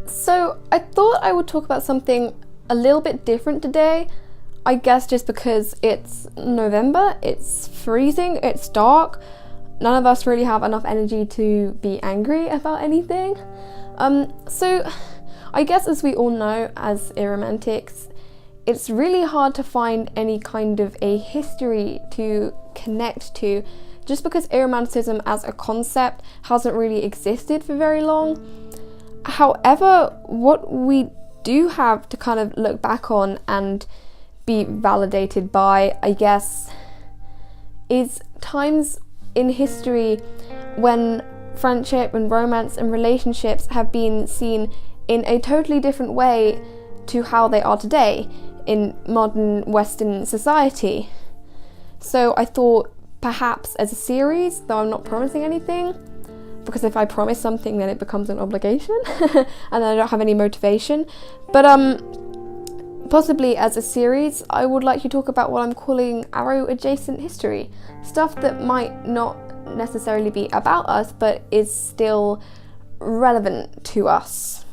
So I thought I would talk about something a little bit different today. I guess just because it's November, it's freezing, it's dark. None of us really have enough energy to be angry about anything. So I guess, as we all know as aromantics, it's really hard to find any kind of a history to connect to, just because aromanticism as a concept hasn't really existed for very long. However, what we do have to kind of look back on and be validated by, I guess, is times in history when friendship and romance and relationships have been seen in a totally different way to how they are today in modern Western society. So I thought perhaps as a series, though I'm not promising anything, because if I promise something then it becomes an obligation and I don't have any motivation, but possibly as a series I would like to talk about what I'm calling arrow adjacent history, stuff that might not necessarily be about us but is still relevant to us.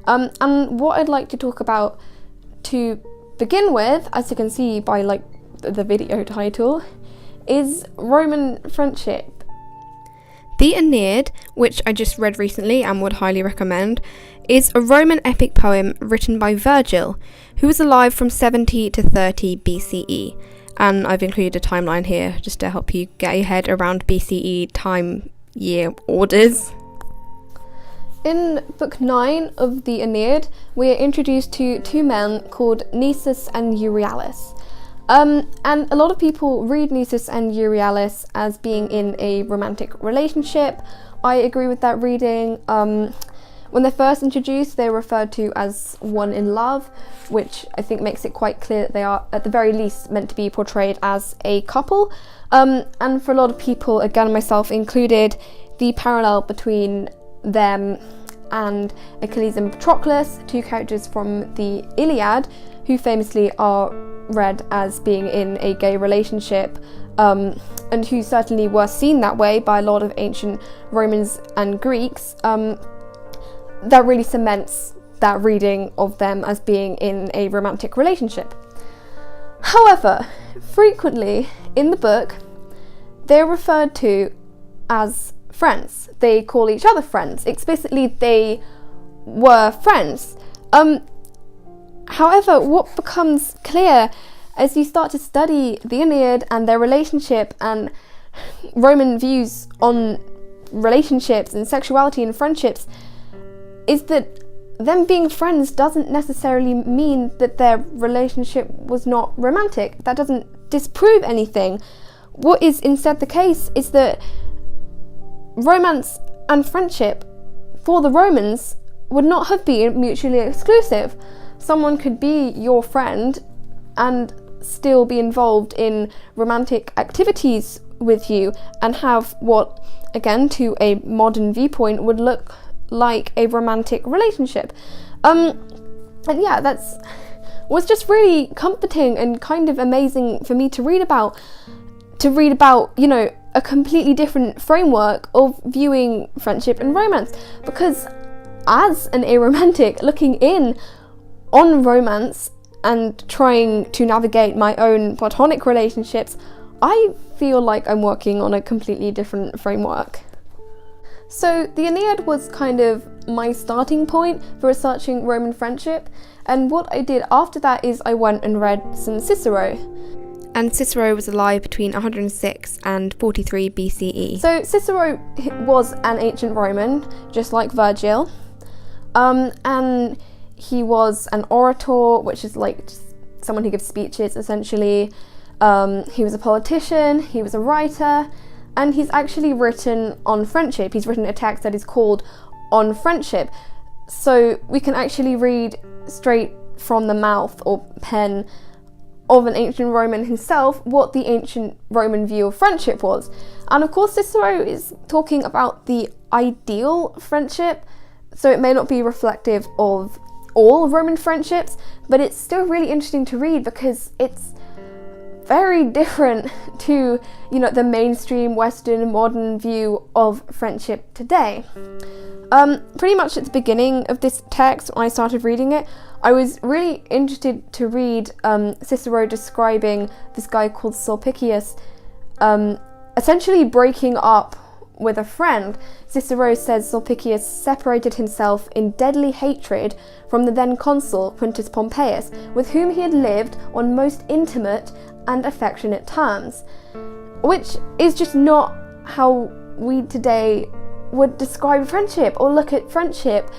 And what I'd like to talk about to begin with, as you can see by the video title, is Roman friendship. The Aeneid, which I just read recently and would highly recommend, is a Roman epic poem written by Virgil, who was alive from 70 to 30 BCE. And I've included a timeline here just to help you get your head around BCE time year orders. In Book 9 of the Aeneid, we are introduced to two men called Nisus and Euryalus. And a lot of people read Nisus and Euryalus as being in a romantic relationship. I agree with that reading. When they're first introduced, they're referred to as one in love, which I think makes it quite clear that they are, at the very least, meant to be portrayed as a couple. And for a lot of people, again myself included, the parallel between them and Achilles and Patroclus, two characters from the Iliad, who famously are read as being in a gay relationship, and who certainly were seen that way by a lot of ancient Romans and Greeks, that really cements that reading of them as being in a romantic relationship. However, frequently in the book, they're referred to as friends. They call each other friends. Explicitly, they were friends. However, what becomes clear as you start to study the Aeneid and their relationship and Roman views on relationships and sexuality and friendships is that them being friends doesn't necessarily mean that their relationship was not romantic. That doesn't disprove anything. What is instead the case is that romance and friendship for the Romans would not have been mutually exclusive. Someone could be your friend and still be involved in romantic activities with you and have what, again, to a modern viewpoint, would look like a romantic relationship. And yeah, that's was just really comforting and kind of amazing for me to read about, you know, a completely different framework of viewing friendship and romance. Because as an aromantic looking in on romance and trying to navigate my own platonic relationships, I feel like I'm working on a completely different framework. So the Aeneid was kind of my starting point for researching Roman friendship, and what I did after that is I went and read some Cicero. And Cicero was alive between 106 and 43 BCE. So Cicero was an ancient Roman, just like Virgil, and he was an orator, which is like just someone who gives speeches, essentially. He was a politician, he was a writer, and he's actually written on friendship. He's written a text that is called On Friendship. So we can actually read straight from the mouth or pen of an ancient Roman himself what the ancient Roman view of friendship was. And of course Cicero is talking about the ideal friendship, so it may not be reflective of all Roman friendships, but it's still really interesting to read because it's very different to, the mainstream Western modern view of friendship today. Pretty much at the beginning of this text, when I started reading it, I was really interested to read Cicero describing this guy called Sulpicius essentially breaking up with a friend. Cicero says Sulpicius separated himself in deadly hatred from the then consul Quintus Pompeius, with whom he had lived on most intimate and affectionate terms, which is just not how we today would describe friendship or look at friendship.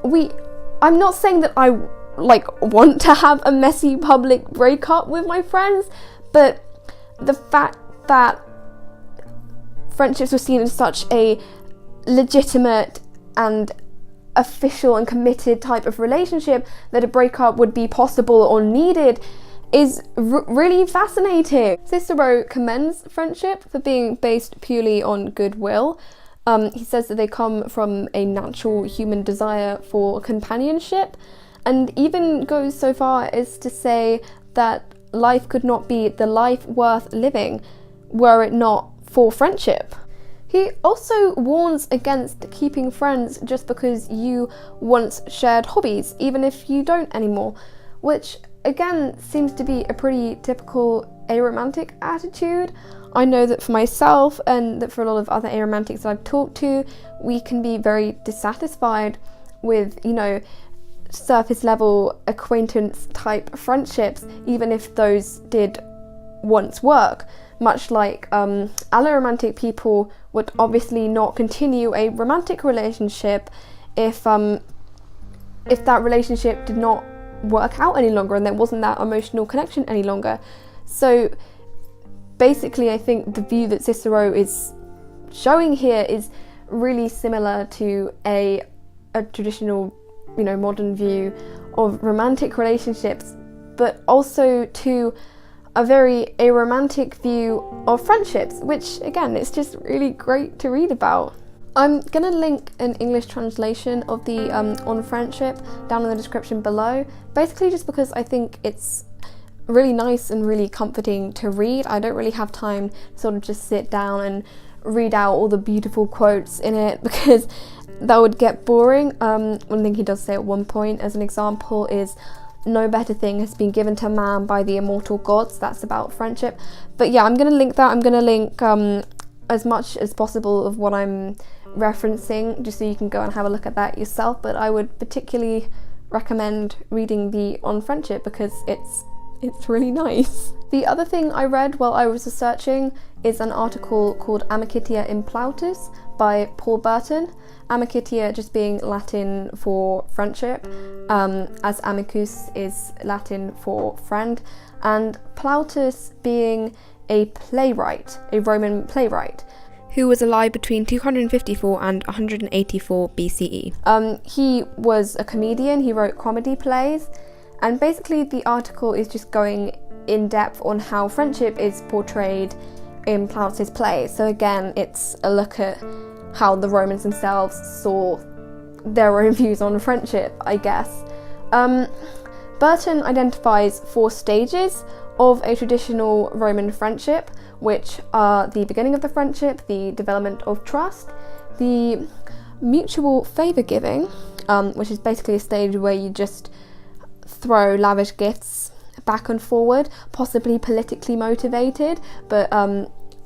I'm not saying that I want to have a messy public breakup with my friends, but the fact that friendships were seen as such a legitimate and official and committed type of relationship, that a breakup would be possible or needed, is really fascinating. Cicero commends friendship for being based purely on goodwill. He says that they come from a natural human desire for companionship, and even goes so far as to say that life could not be the life worth living were it not for friendship. He also warns against keeping friends just because you once shared hobbies, even if you don't anymore, which again seems to be a pretty typical aromantic attitude. I know that for myself, and that for a lot of other aromantics that I've talked to, we can be very dissatisfied with, surface level acquaintance type friendships, even if those did once work. Much like alloromantic people would obviously not continue a romantic relationship if that relationship did not work out any longer and there wasn't that emotional connection any longer. So basically, I think the view that Cicero is showing here is really similar to a traditional, modern view of romantic relationships, but also to a very aromantic view of friendships, which again, it's just really great to read about. I'm gonna link an English translation of the On Friendship down in the description below, basically just because I think it's really nice and really comforting to read. I don't really have time to sort of just sit down and read out all the beautiful quotes in it, because that would get boring. One thing he does say at one point, as an example, is "No better thing has been given to man by the immortal gods." That's about friendship. But yeah, I'm going to link that. I'm going to link as much as possible of what I'm referencing, just so you can go and have a look at that yourself. But I would particularly recommend reading the On Friendship because it's really nice. The other thing I read while I was researching is an article called Amicitia in Plautus by Paul Burton. Amicitia just being Latin for friendship, as amicus is Latin for friend, and Plautus being a playwright, a Roman playwright, who was alive between 254 and 184 BCE. He was a comedian, he wrote comedy plays, and basically the article is just going in depth on how friendship is portrayed in Plautus' plays. So again, it's a look at how the Romans themselves saw their own views on friendship, I guess. Burton identifies 4 stages of a traditional Roman friendship, which are the beginning of the friendship, the development of trust, the mutual favour giving, which is basically a stage where you just throw lavish gifts back and forward, possibly politically motivated, but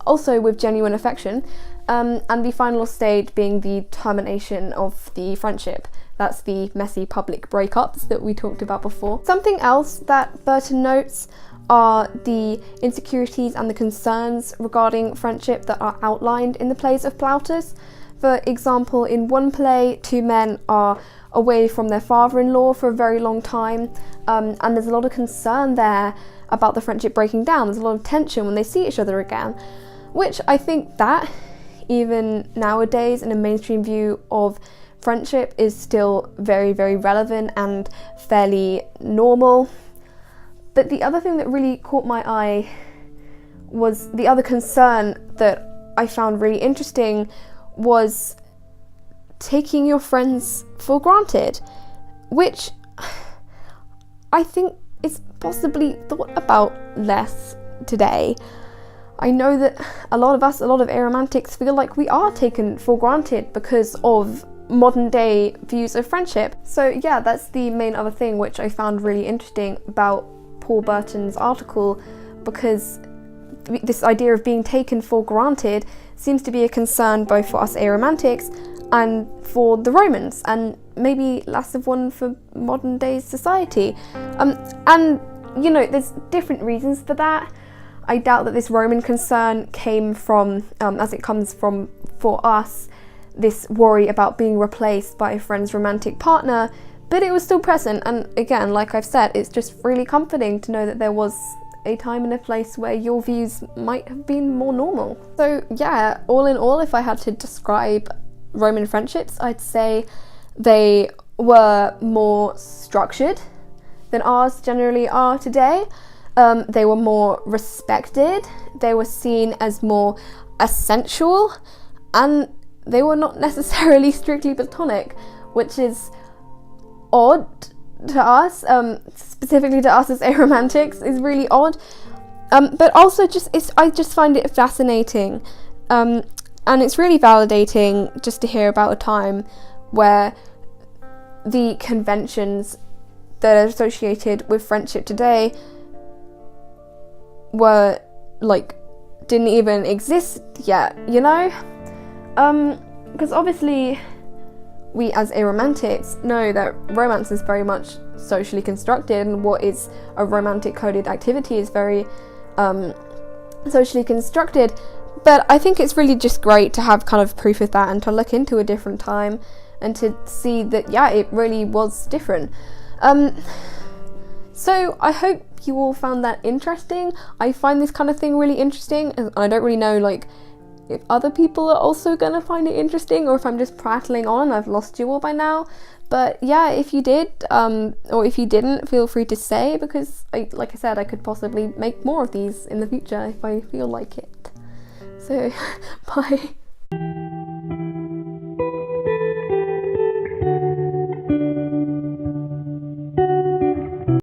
also with genuine affection, and the final stage being the termination of the friendship. That's the messy public breakups that we talked about before. Something else that Burton notes are the insecurities and the concerns regarding friendship that are outlined in the plays of Plautus. For example, in one play, 2 men are away from their father-in-law for a very long time, and there's a lot of concern there about the friendship breaking down. There's a lot of tension when they see each other again, which I think that even nowadays in a mainstream view of friendship is still very, very relevant and fairly normal. But the other thing that really caught my eye was the other concern that I found really interesting was taking your friends for granted, which I think is possibly thought about less today, I know that a lot of aromantics feel like we are taken for granted because of modern day views of friendship. So yeah, that's the main other thing which I found really interesting about Paul Burton's article, because this idea of being taken for granted seems to be a concern both for us aromantics and for the Romans, and maybe less of one for modern day society. And you know, there's different reasons for that. I doubt that this Roman concern came from, as it comes from for us, this worry about being replaced by a friend's romantic partner, but it was still present. And again, like I've said, it's just really comforting to know that there was a time and a place where your views might have been more normal. So yeah, all in all, if I had to describe Roman friendships, I'd say they were more structured than ours generally are today. They were more respected, they were seen as more essential, and they were not necessarily strictly platonic, which is odd to us, specifically to us as aromantics, is really odd. But also I just find it fascinating, and it's really validating just to hear about a time where the conventions that are associated with friendship today were like didn't even exist yet, you know? Because obviously we as aromantics know that romance is very much socially constructed, and what is a romantic coded activity is very socially constructed. But I think it's really just great to have kind of proof of that and to look into a different time and to see that, yeah, it really was different. So I hope you all found that interesting. I find this kind of thing really interesting, and I don't really know like if other people are also gonna find it interesting, or if I'm just prattling on and I've lost you all by now. But yeah, if you did, or if you didn't, feel free to say, because like I said, I could possibly make more of these in the future if I feel like it. So bye.